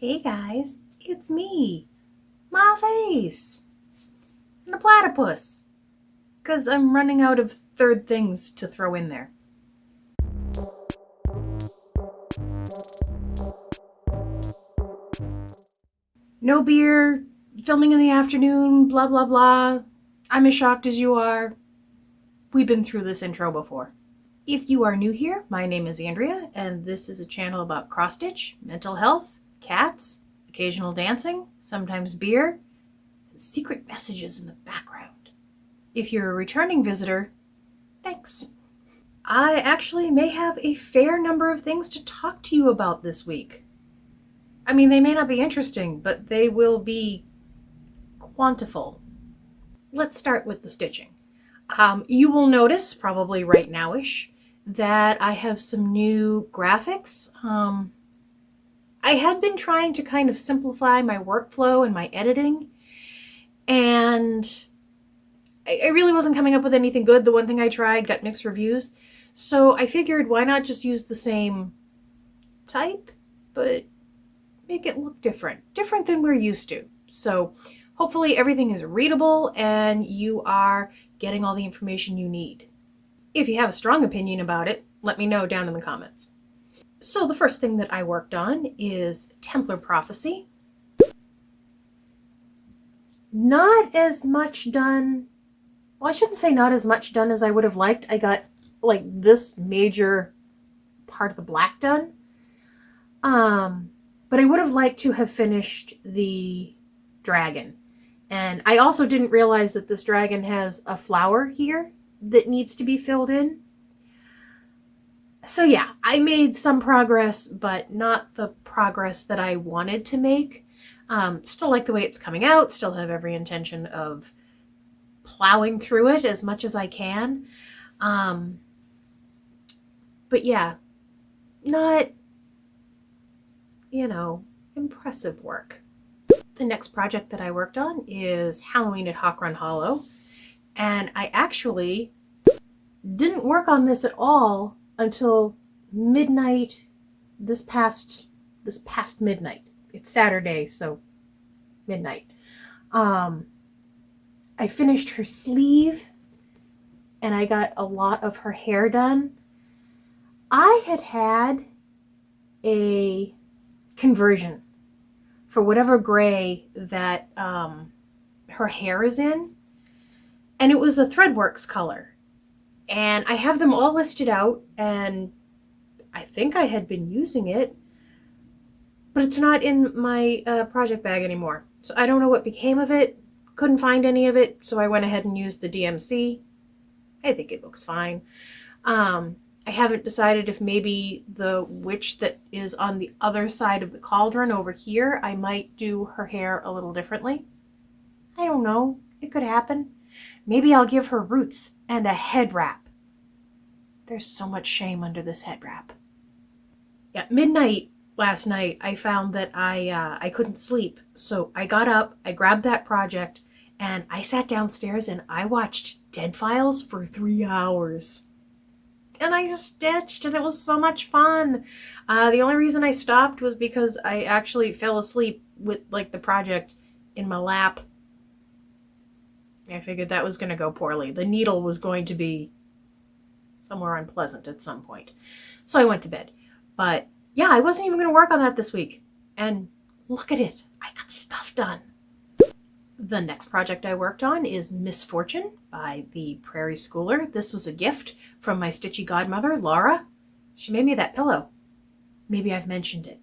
Hey guys, it's me, my face, and the platypus, because I'm running out of third things to throw in there. No beer, filming in the afternoon, blah blah blah. I'm as shocked as you are. We've been through this intro before. If you are new here, my name is Andrea, and this is a channel about cross-stitch, mental health, cats, occasional dancing, sometimes beer, and secret messages in the background. If you're a returning visitor, thanks. I actually may have a fair number of things to talk to you about this week. I mean, they may not be interesting, but they will be quantifiable. Let's start with the stitching. You will notice, probably right now-ish, that I have some new graphics. I had been trying to kind of simplify my workflow and my editing, and I really wasn't coming up with anything good. The one thing I tried got mixed reviews. So I figured, why not just use the same type, but make it look different than we're used to. So hopefully everything is readable and you are getting all the information you need. If you have a strong opinion about it, let me know down in the comments. So the first thing that I worked on is Templar Prophecy. Not as much done. Well, I shouldn't say not as much done as I would have liked. I got like this major part of the black done. But I would have liked to have finished the dragon. And I also didn't realize that this dragon has a flower here that needs to be filled in. So yeah, I made some progress, but not the progress that I wanted to make. Still like the way it's coming out, still have every intention of plowing through it as much as I can. But yeah, not, impressive work. The next project that I worked on is Halloween at Hawk Run Hollow. And I actually didn't work on this at all until midnight this past midnight. It's Saturday, so midnight. I finished her sleeve and I got a lot of her hair done. I had a conversion for whatever gray that her hair is in, and it was a Threadworks color. And I have them all listed out, and I think I had been using it, but it's not in my project bag anymore. So I don't know what became of it. Couldn't find any of it, so I went ahead and used the DMC. I think it looks fine. I haven't decided if maybe the witch that is on the other side of the cauldron over here, I might do her hair a little differently. I don't know. It could happen. Maybe I'll give her roots and a head wrap. There's so much shame under this head wrap. At midnight last night, I found that I couldn't sleep. So I got up, I grabbed that project, and I sat downstairs and I watched Dead Files for 3 hours. And I stitched, and it was so much fun. The only reason I stopped was because I actually fell asleep with like the project in my lap. I figured that was going to go poorly. The needle was going to be somewhere unpleasant at some point. So I went to bed. But yeah, I wasn't even going to work on that this week. And look at it. I got stuff done. The next project I worked on is Misfortune by the Prairie Schooler. This was a gift from my stitchy godmother, Laura. She made me that pillow. Maybe I've mentioned it.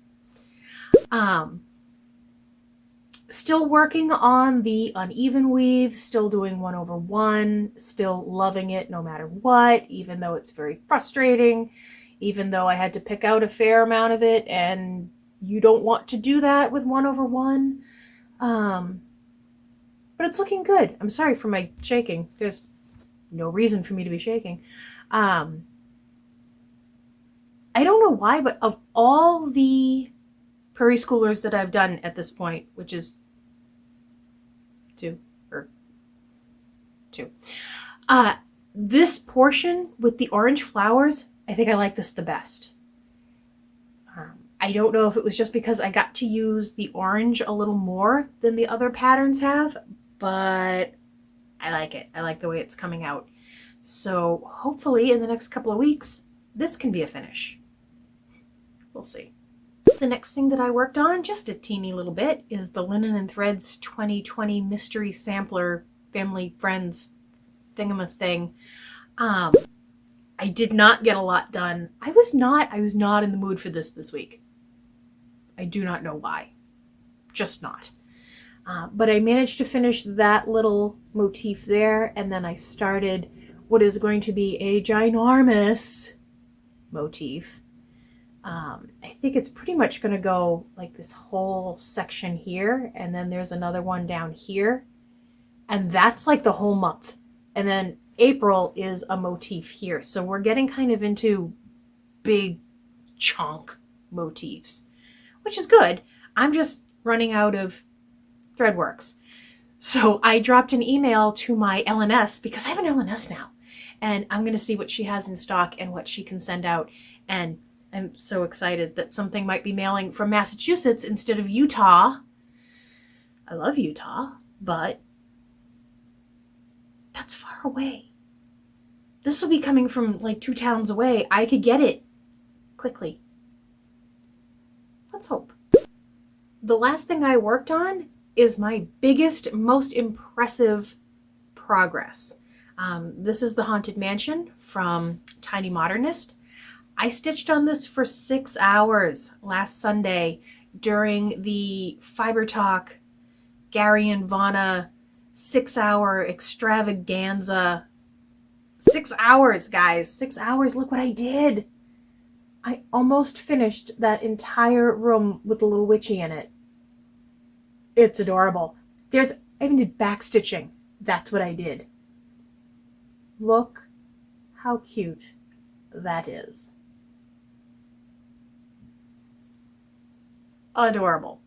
Still working on the uneven weave, still doing 1/1, still loving it no matter what, even though it's very frustrating, even though I had to pick out a fair amount of it, and you don't want to do that with 1/1. But it's looking good. I'm sorry for my shaking. There's no reason for me to be shaking. I don't know why, but of all the Prairie Schoolers that I've done at this point, which is two, this portion with the orange flowers, I think I like this the best. I don't know if it was just because I got to use the orange a little more than the other patterns have, but I like it. I like the way it's coming out. So hopefully in the next couple of weeks, this can be a finish. We'll see. The next thing that I worked on, just a teeny little bit, is the Linen and Threads 2020 Mystery Sampler Family Friends thingamathing. I did not get a lot done. I was not in the mood for this week. I do not know why. Just not. But I managed to finish that little motif there, and then I started what is going to be a ginormous motif. I think it's pretty much going to go like this whole section here, and then there's another one down here, and that's like the whole month. And then April is a motif here. So we're getting kind of into big chunk motifs, which is good. I'm just running out of Threadworks. So I dropped an email to my LNS because I have an LNS now, and I'm going to see what she has in stock and what she can send out. And I'm so excited that something might be mailing from Massachusetts instead of Utah. I love Utah, but that's far away. This will be coming from like 2 towns away. I could get it quickly. Let's hope. The last thing I worked on is my biggest, most impressive progress. This is the Haunted Mansion from Tiny Modernist. I stitched on this for 6 hours last Sunday during the Fiber Talk Gary and Vanna 6-hour extravaganza. 6 hours, guys. 6 hours. Look what I did. I almost finished that entire room with the little witchy in it. It's adorable. I even did back stitching. That's what I did. Look how cute that is. Adorable.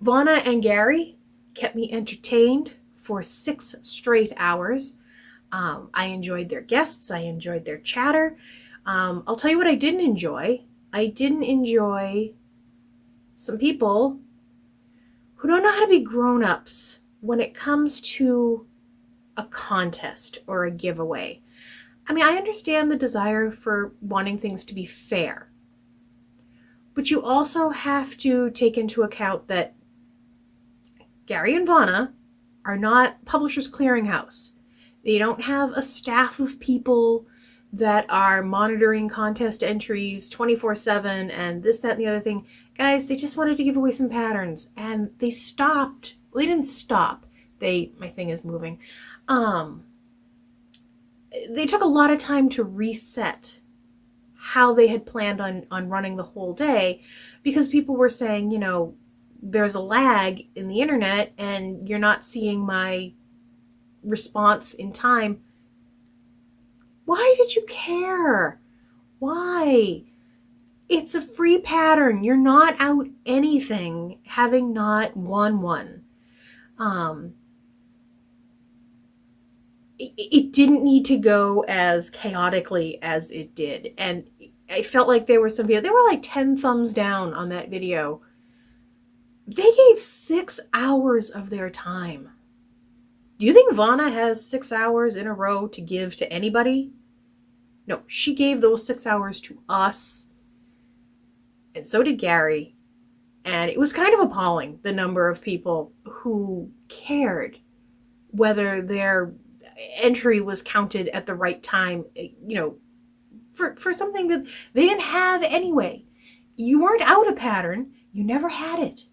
Vanna and Gary kept me entertained for 6 straight hours. I enjoyed their guests. I enjoyed their chatter. I'll tell you what I didn't enjoy. I didn't enjoy some people who don't know how to be grown-ups when it comes to a contest or a giveaway. I mean, I understand the desire for wanting things to be fair, but you also have to take into account that Gary and Vanna are not Publishers Clearinghouse. They don't have a staff of people that are monitoring contest entries 24/7 and this, that, and the other thing. Guys, they just wanted to give away some patterns, and they stopped. Well, they didn't stop. My thing is moving. They took a lot of time to reset how they had planned on running the whole day, because people were saying, there's a lag in the internet and you're not seeing my response in time. Why did you care? Why? It's a free pattern. You're not out anything having not won one. It didn't need to go as chaotically as it did. And I felt like there were some people, there were like 10 thumbs down on that video. They gave 6 hours of their time. Do you think Vanna has 6 hours in a row to give to anybody? No, she gave those 6 hours to us. And so did Gary. And it was kind of appalling, the number of people who cared whether their entry was counted at the right time, for something that they didn't have anyway. You weren't out a pattern. You never had it.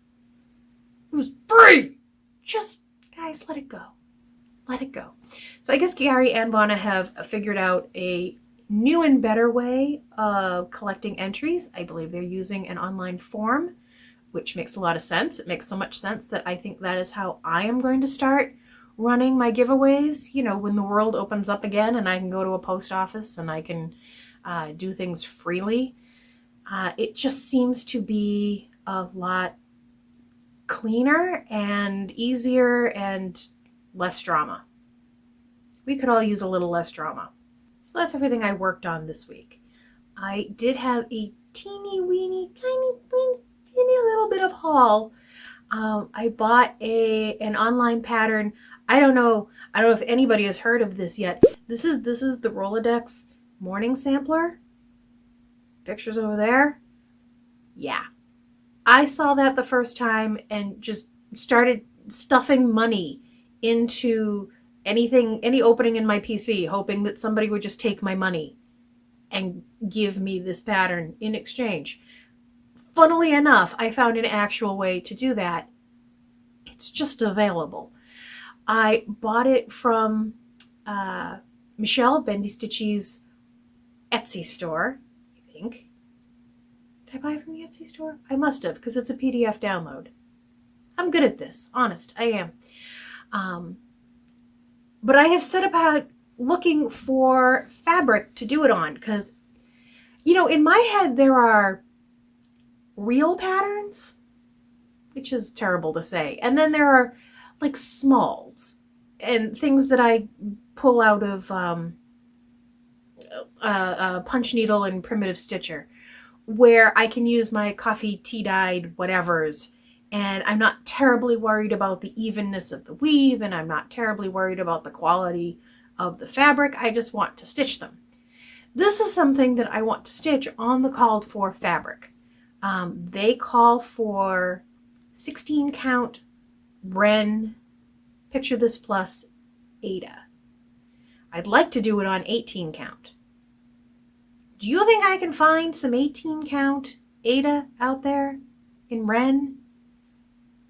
It was free. Just, guys, let it go. Let it go. So I guess Gary and Vanna have figured out a new and better way of collecting entries. I believe they're using an online form, which makes a lot of sense. It makes so much sense that I think that is how I am going to start running my giveaways, when the world opens up again and I can go to a post office and I can do things freely. It just seems to be a lot cleaner and easier and less drama. We could all use a little less drama. So that's everything I worked on this week. I did have a teeny weeny, tiny little bit of haul. I bought an online pattern. I don't know if anybody has heard of this yet. This is the Rolodex morning sampler. Pictures over there. Yeah. I saw that the first time and just started stuffing money into any opening in my PC, hoping that somebody would just take my money and give me this pattern in exchange. Funnily enough, I found an actual way to do that. It's just available. I bought it from Michelle Bendy Stitchy's Etsy store, I think. Did I buy it from the Etsy store? I must have, because it's a PDF download. I'm good at this. Honest, I am. But I have set about looking for fabric to do it on, because, in my head there are real patterns, which is terrible to say. And then there are like smalls and things that I pull out of punch needle and primitive stitcher, where I can use my coffee tea dyed whatevers, and I'm not terribly worried about the evenness of the weave, and I'm not terribly worried about the quality of the fabric. I just want to stitch them. This is something that I want to stitch on the called for fabric. They call for 16 count Wren, picture this plus Ada. I'd like to do it on 18 count. Do you think I can find some 18 count Ada out there in Wren?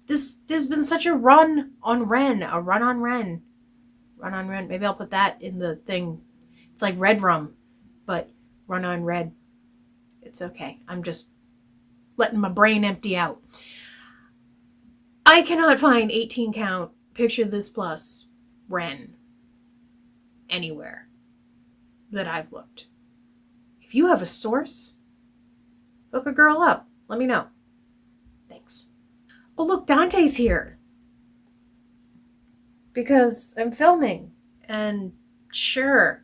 There's been such a run on Wren. Maybe I'll put that in the thing. It's like red rum, but run on red. It's okay. I'm just letting my brain empty out. I cannot find 18 count picture this plus Wren anywhere that I've looked. If you have a source, hook a girl up. Let me know. Thanks. Oh, look, Dante's here. Because I'm filming. And sure.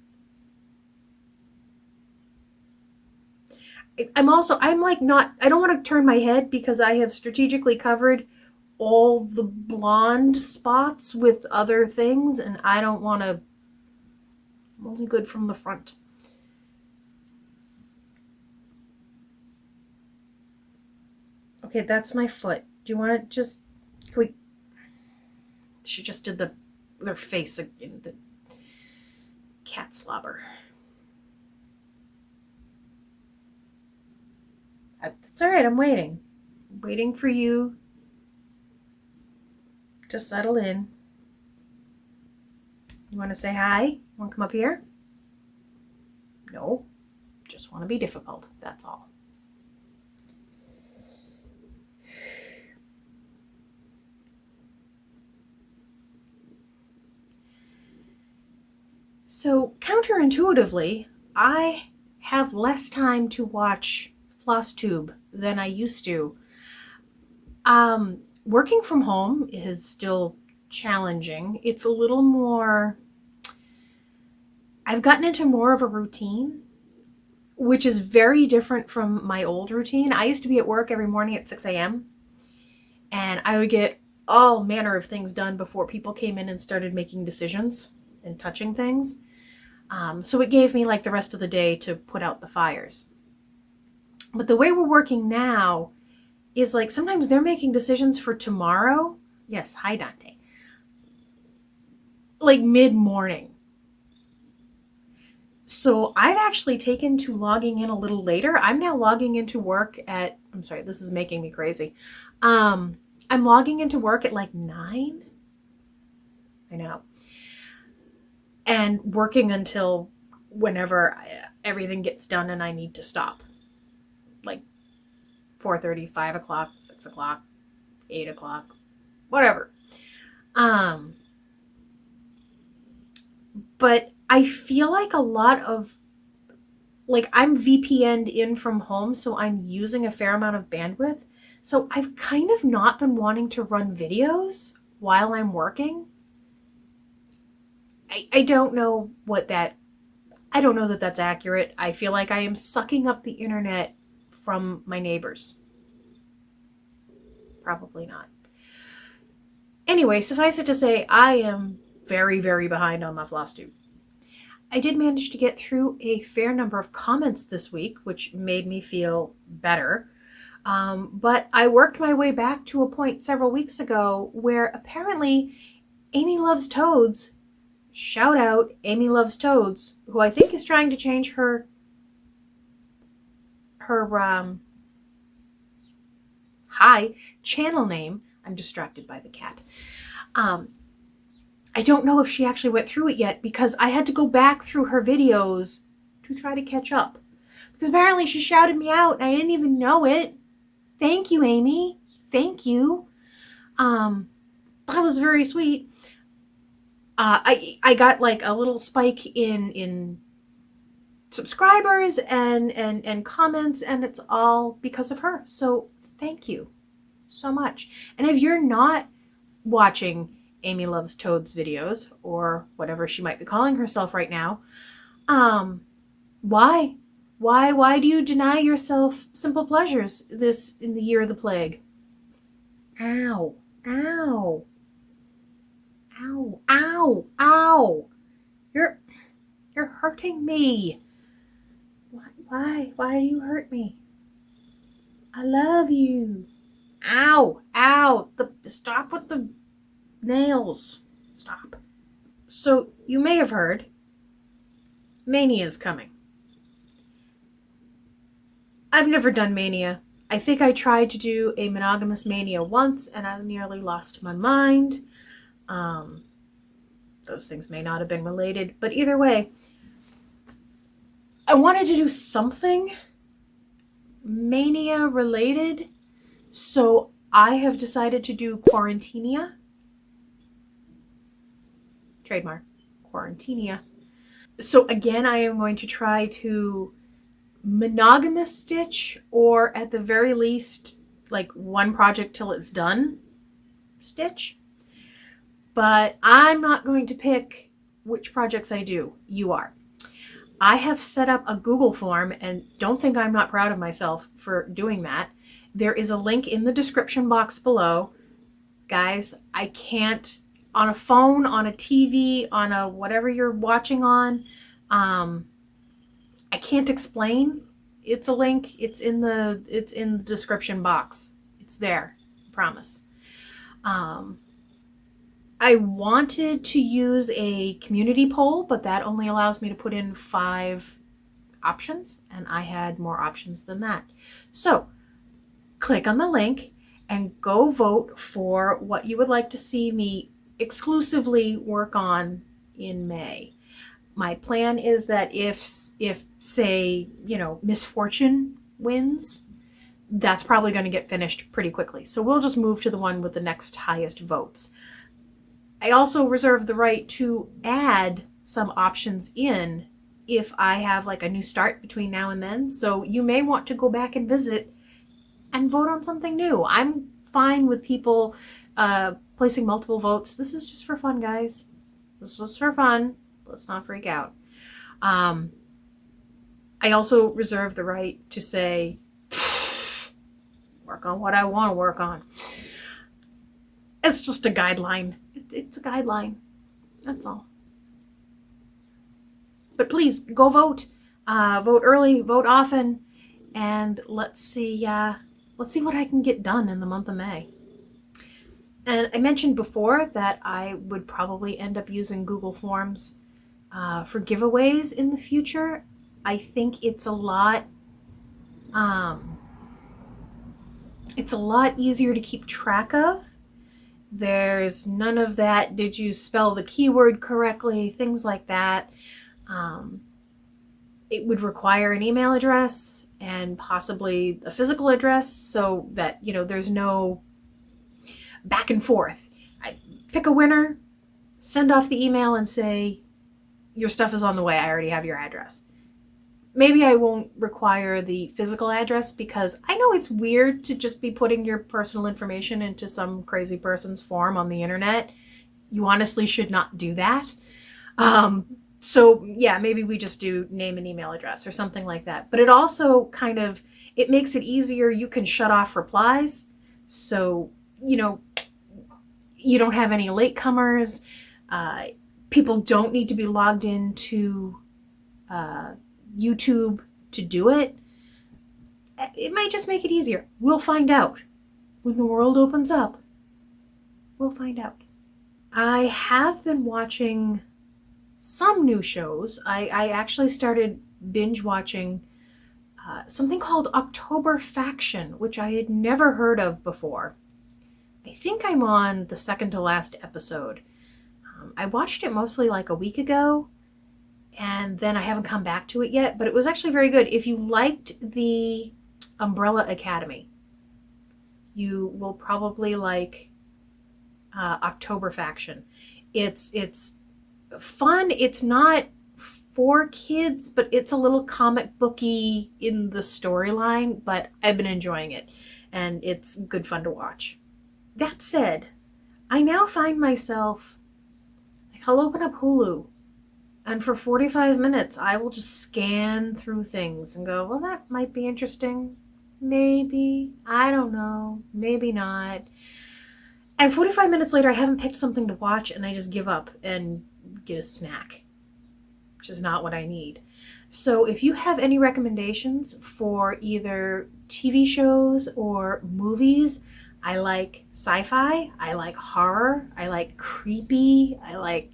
I don't want to turn my head because I have strategically covered all the blonde spots with other things, and I don't want to. I'm only good from the front. Okay, that's my foot. Do you want to just... She just did their face again, the cat slobber. It's all right, I'm waiting. I'm waiting for you to settle in. You want to say hi? Want to come up here? No. Just want to be difficult, that's all. So, counterintuitively, I have less time to watch FLOSSTUBE than I used to. Working from home is still challenging. It's a little more... I've gotten into more of a routine, which is very different from my old routine. I used to be at work every morning at 6 a.m. and I would get all manner of things done before people came in and started making decisions and touching things. So it gave me like the rest of the day to put out the fires. But the way we're working now is like sometimes they're making decisions for tomorrow. Yes, hi Dante. Like mid-morning. So I've actually taken to logging in a little later. I'm now logging into work at, I'm sorry, this is making me crazy. I'm logging into work at like 9. I know. And working until whenever everything gets done and I need to stop. Like 4:30, 5 o'clock, 6 o'clock, 8 o'clock, whatever. But I feel like a lot of, like I'm VPN'd in from home, so I'm using a fair amount of bandwidth. So I've kind of not been wanting to run videos while I'm working. I don't know what that, I don't know that that's accurate. I feel like I am sucking up the internet from my neighbors? Probably not. Anyway, suffice it to say, I am very, very behind on my FLOSSTUBE. I did manage to get through a fair number of comments this week, which made me feel better. But I worked my way back to a point several weeks ago where apparently Amy Loves Toads, shout out Amy Loves Toads, who I think is trying to change her channel name. I'm distracted by the cat. I don't know if she actually went through it yet because I had to go back through her videos to try to catch up. Because apparently she shouted me out and I didn't even know it. Thank you, Amy. Thank you. That was very sweet. I got like a little spike in subscribers and comments, and it's all because of her. So thank you so much. And if you're not watching Amy Loves Toads videos, or whatever she might be calling herself right now, why do you deny yourself simple pleasures this in the year of the plague? Ow, ow, ow, ow, ow. You're hurting me. Why do you hurt me? I love you. Ow, ow. Stop with the nails. Stop. So you may have heard, Mania is coming. I've never done Mania. I think I tried to do a monogamous Mania once and I nearly lost my mind. Those things may not have been related, but either way, I wanted to do something Mania related, so I have decided to do Quarantinia. Trademark. Quarantinia. So again, I am going to try to monogamous stitch, or at the very least, like one project till it's done stitch. But I'm not going to pick which projects I do. You are. I have set up a Google form, and don't think I'm not proud of myself for doing that. There is a link in the description box below. Guys, I can't, on a phone, on a TV, on a whatever you're watching on, I can't explain. It's a link. It's in the description box. It's there. I promise. I wanted to use a community poll, but that only allows me to put in 5 options, and I had more options than that. So click on the link and go vote for what you would like to see me exclusively work on in May. My plan is that if say, Misfortune wins, that's probably going to get finished pretty quickly. So we'll just move to the one with the next highest votes. I also reserve the right to add some options in if I have like a new start between now and then. So you may want to go back and visit and vote on something new. I'm fine with people placing multiple votes. This is just for fun, guys. This is just for fun. Let's not freak out. I also reserve the right to say, work on what I want to work on. It's just a guideline. It's a guideline. That's all. But please go vote. Vote early, vote often, and let's see what I can get done in the month of May. And I mentioned before that I would probably end up using Google Forms for giveaways in the future. I think it's a lot easier to keep track of. There's none of that, did you spell the keyword correctly, things like that. It would require an email address and possibly a physical address so that, there's no back and forth. I pick a winner, send off the email and say, your stuff is on the way, I already have your address. Maybe I won't require the physical address because I know it's weird to just be putting your personal information into some crazy person's form on the internet. You honestly should not do that. So yeah, maybe we just do name and email address or something like that. But it also It makes it easier. You can shut off replies. So, you don't have any latecomers. People don't need to be logged into YouTube to do it. It might just make it easier. We'll find out. When the world opens up, we'll find out. I have been watching some new shows. I actually started binge watching something called October Faction, which I had never heard of before. I think I'm on the second to last episode. I watched it mostly like a week ago, and then I haven't come back to it yet, but it was actually very good. If you liked the Umbrella Academy, you will probably like October Faction. It's fun. It's not for kids, but it's a little comic booky in the storyline, but I've been enjoying it, and it's good fun to watch. That said, I now find myself, I'll open up Hulu, and for 45 minutes, I will just scan through things and go, well, that might be interesting. Maybe. I don't know. Maybe not. And 45 minutes later, I haven't picked something to watch, and I just give up and get a snack, which is not what I need. So if you have any recommendations for either TV shows or movies, I like sci-fi, I like horror, I like creepy, I like,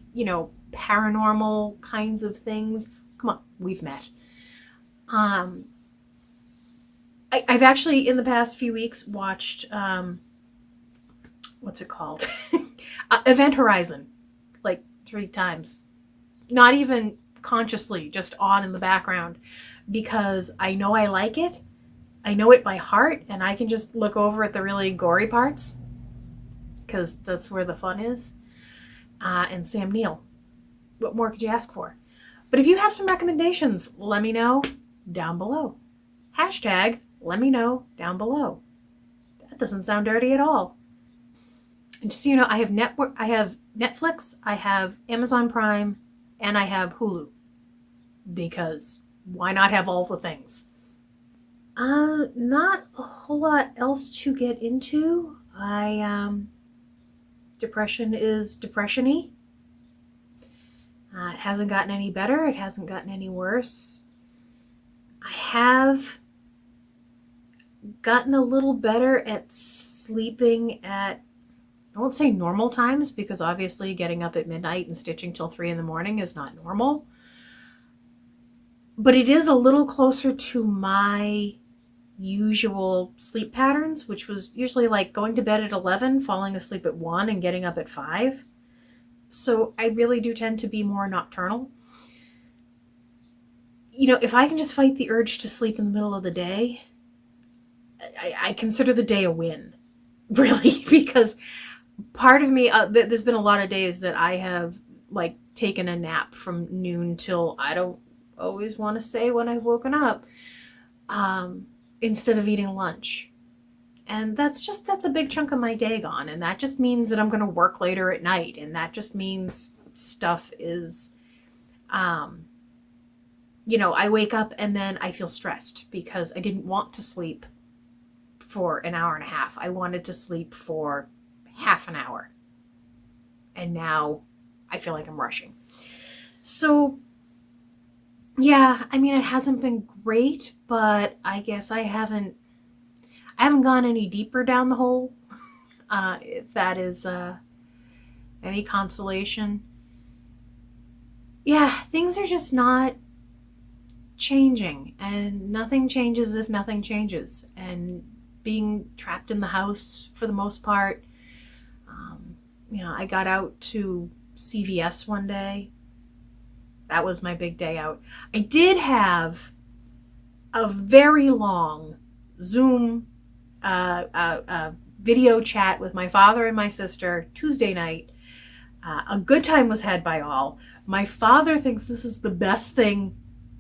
paranormal kinds of things. Come on, we've met. I've actually, in the past few weeks, watched, what's it called? Event Horizon, like 3 times. Not even consciously, just on in the background, because I know I like it. I know it by heart, and I can just look over at the really gory parts, because that's where the fun is. And Sam Neill. What more could you ask for? But if you have some recommendations, let me know down below. Hashtag, let me know down below. That doesn't sound dirty at all. And just so you know, I have Netflix, I have Amazon Prime, and I have Hulu. Because why not have all the things? Not a whole lot else to get into. Depression is depression-y. It hasn't gotten any better. It hasn't gotten any worse. I have gotten a little better at sleeping at, I won't say normal times, because obviously getting up at midnight and stitching till 3 a.m. is not normal. But it is a little closer to my usual sleep patterns, which was usually like going to bed at 11, falling asleep at 1, and getting up at 5. So I really do tend to be more nocturnal. If I can just fight the urge to sleep in the middle of the day, I consider the day a win, really, because part of me, there's been a lot of days that I have taken a nap from noon till, I don't always want to say when I've woken up, instead of eating lunch. And that's a big chunk of my day gone. And that just means that I'm going to work later at night. And that just means stuff is, I wake up and then I feel stressed because I didn't want to sleep for an hour and a half. I wanted to sleep for half an hour. And now I feel like I'm rushing. So, yeah, it hasn't been great, but I guess I haven't gone any deeper down the hole, if that is any consolation. Yeah, things are just not changing, and nothing changes if nothing changes. And being trapped in the house for the most part, I got out to CVS one day. That was my big day out. I did have a very long Zoom video chat with my father and my sister Tuesday night. A good time was had by all. My father thinks this is the best thing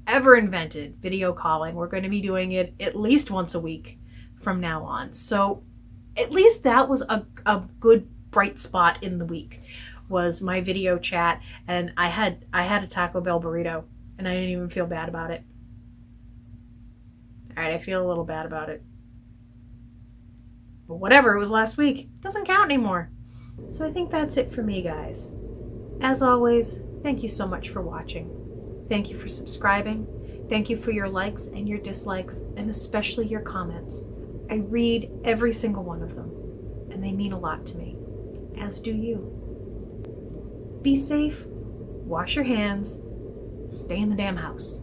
ever invented, video calling. We're going to be doing it at least once a week from now on. So at least that was a good bright spot in the week, was my video chat. And I had a Taco Bell burrito, and I didn't even feel bad about it. All right, I feel a little bad about it. But whatever, it was last week. It doesn't count anymore. So I think that's it for me, guys. As always, thank you so much for watching. Thank you for subscribing. Thank you for your likes and your dislikes, and especially your comments. I read every single one of them, and they mean a lot to me, as do you. Be safe, wash your hands, stay in the damn house.